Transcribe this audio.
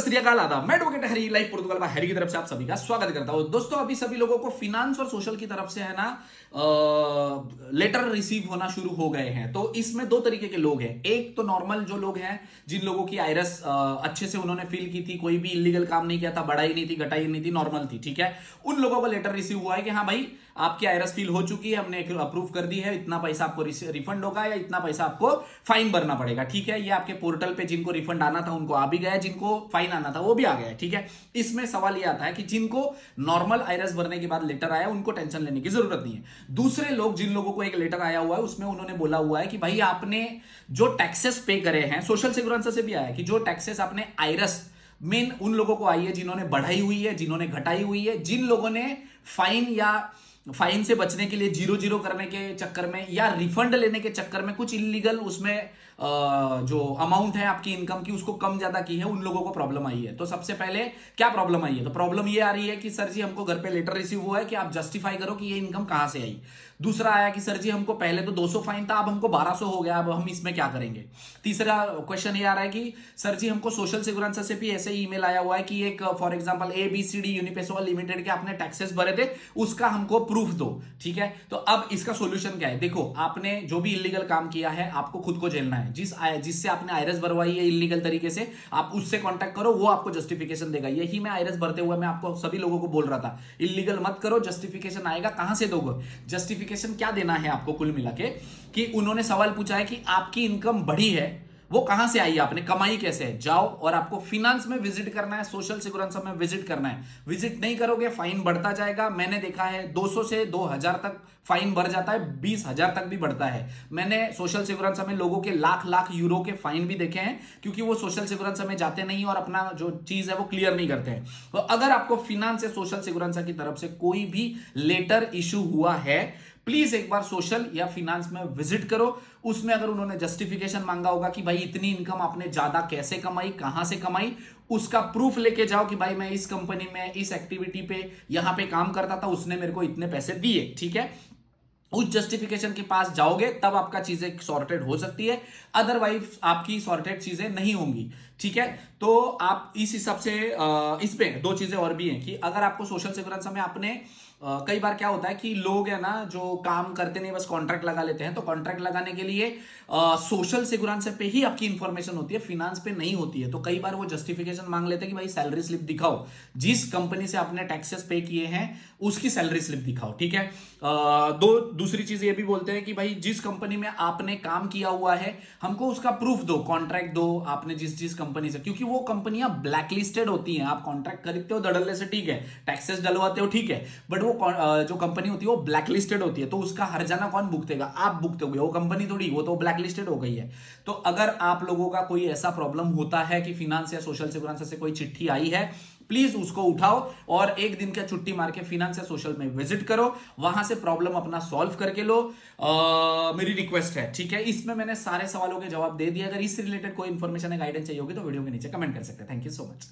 श्री अकाल, आदाब। मैं एडवोकेट हरी लाइफ पोर्टुगल का हरी की तरफ से आप सभी का स्वागत करता हूं। दोस्तों, अभी सभी लोगों को फिनांस और सोशल की तरफ से है ना लेटर रिसीव होना शुरू हो गए हैं। तो इसमें दो तरीके के लोग हैं। एक तो नॉर्मल जो लोग हैं, जिन लोगों की आईआरएस अच्छे से उन्होंने फिल की थी, कोई भी इलीगल काम नहीं किया था, बढ़ाई नहीं थी, घटाई नहीं थी, नॉर्मल थी, ठीक है। उन लोगों को लेटर रिसीव हुआ है कि हाँ भाई, आपकी आईआरएस फिल हो चुकी है, हमने अप्रूव कर दी है, इतना पैसा आपको रिफंड होगा या इतना पैसा आपको फाइन भरना पड़ेगा, ठीक है। ये आपके पोर्टल पे जिनको रिफंड आना था उनको आ भी गया, जिनको फाइन आना था वो भी आ गया, ठीक है। इसमें सवाल ये आता है कि जिनको नॉर्मल आईआरएस भरने के बाद लेटर आया उनको टेंशन लेने की जरूरत नहीं है। दूसरे लोग, जिन लोगों को एक लेटर आया हुआ है, उसमें उन्होंने बोला हुआ है कि भाई आपने जो टैक्सेस पे करे हैं, सोशल सिक्योरेंसी से भी आया कि जो टैक्सेस आपने आईआरएस मेन उन लोगों को आई है जिन्होंने बढ़ाई हुई है, जिन्होंने घटाई हुई है, जिन लोगों ने फाइन या फाइन से बचने के लिए जीरो जीरो करने के चक्कर में या रिफंड लेने के चक्कर में कुछ इलीगल उसमें जो अमाउंट है आपकी इनकम की उसको कम ज्यादा की है, उन लोगों को प्रॉब्लम आई है। तो सबसे पहले क्या प्रॉब्लम आई है? तो प्रॉब्लम ये आ रही है कि सर जी हमको घर पे लेटर रिसीव हुआ है कि आप जस्टिफाई करो कि ये इनकम कहां से आई। दूसरा आया कि सर जी हमको पहले तो 200 फाइन था, अब हमको 1200 हो गया, अब हम इसमें क्या करेंगे। तीसरा क्वेश्चन ये आ रहा है कि सर जी हमको सोशल सिक्योरेंसी से भी ऐसे ही ईमेल आया हुआ है कि एक फॉर एग्जांपल ABCD यूनिपेसोल लिमिटेड के आपने टैक्सेस भरे थे, उसका हमको प्रूफ दो, ठीक है। तो अब इसका सोल्यूशन क्या है? देखो, आपने जो भी इलीगल काम किया है आपको खुद को झेलना है। जिससे आपने आईआरएस भरवाई है इलीगल तरीके से, आप उससे कांटेक्ट करो, वो आपको जस्टिफिकेशन देगा। यही मैं आईआरएस भरते हुए मैं आपको सभी लोगों को बोल रहा था, इलीगल मत करो, जस्टिफिकेशन आएगा। कहां से दोगे जस्टिफिकेशन? क्या देना है आपको कुल मिला के कि उन्होंने सवाल पूछा है कि आपकी इनकम बढ़ी है, वो कहां से आई है, आपने कमाई कैसे है। जाओ और आपको फिनांस में विजिट करना है, सोशल सिक्योरेंसी में विजिट करना है। विजिट नहीं करोगे फाइन बढ़ता जाएगा। मैंने देखा है 200 से 2000 तक फाइन बढ़ जाता है, 20,000 तक भी बढ़ता है। मैंने सोशल सिक्योरेंसी में लोगों के लाख लाख यूरो के फाइन भी देखे हैं, क्योंकि वो सोशल सिक्योरेंसी में जाते नहीं और अपना जो चीज है वो क्लियर नहीं करते हैं। तो अगर आपको फिनांस या सोशल सिक्योरेंसी की तरफ से कोई भी लेटर इशू हुआ है, प्लीज एक बार सोशल या फिनांस में विजिट करो। उसमें अगर उन्होंने जस्टिफिकेशन मांगा होगा कि भाई इतनी इनकम आपने ज्यादा कैसे कमाई, कहां से कमाई, उसका प्रूफ लेके जाओ कि भाई मैं इस कंपनी में इस एक्टिविटी पे यहां पे काम करता था, उसने मेरे को इतने पैसे दिए, ठीक है। उस जस्टिफिकेशन के पास जाओगे तब आपका चीजें सॉर्टेड हो सकती है, अदरवाइज आपकी सॉर्टेड चीजें नहीं होंगी, ठीक है। तो आप इस हिसाब से इस पे दो चीजें और भी हैं कि अगर आपको सोशल सिक्योरेंसी में आपने कई बार क्या होता है कि लोग है ना जो काम करते नहीं, बस कॉन्ट्रैक्ट लगा लेते हैं। तो कॉन्ट्रैक्ट लगाने के लिए सोशल सिक्योरेंसी पे ही आपकी इंफॉर्मेशन होती है, फिनांस पे नहीं होती है। तो कई बार वो जस्टिफिकेशन मांग लेते हैं कि भाई सैलरी स्लिप दिखाओ, जिस कंपनी से आपने टैक्सेस पे किए हैं उसकी सैलरी स्लिप दिखाओ, ठीक है। दूसरी चीज ये भी बोलते हैं कि भाई जिस कंपनी में आपने काम किया हुआ है हमको उसका प्रूफ दो, कॉन्ट्रैक्ट दो आपने जिस कंपनी से, क्योंकि वो कंपनियां ब्लैकलिस्टेड होती हैं। आप कॉन्ट्रैक्ट खरीदते हो डलने से, ठीक है, टैक्सेस डलवाते हो, ठीक है, बट वो जो कंपनी होती है वो ब्लैकलिस्टेड होती है। तो उसका हर्जाना कौन भुगतेगा? आप भुगतोगे, वो कंपनी थोड़ी, वो तो ब्लैकलिस्टेड हो गई है। तो अगर आप लोगों का कोई ऐसा प्रॉब्लम होता है कि फिनांस या सोशल सिक्योरेंसी से कोई चिट्ठी आई है, प्लीज उसको उठाओ और एक दिन का छुट्टी मार के फिनांस या सोशल में विजिट करो, वहां से प्रॉब्लम अपना सॉल्व करके लो। मेरी रिक्वेस्ट है, ठीक है। इसमें मैंने सारे सवालों के जवाब दे दिए। अगर इससे रिलेटेड कोई इंफॉर्मेशन या गाइडेंस चाहिए होगी तो वीडियो के नीचे कमेंट कर सकते हैं। Thank you so much.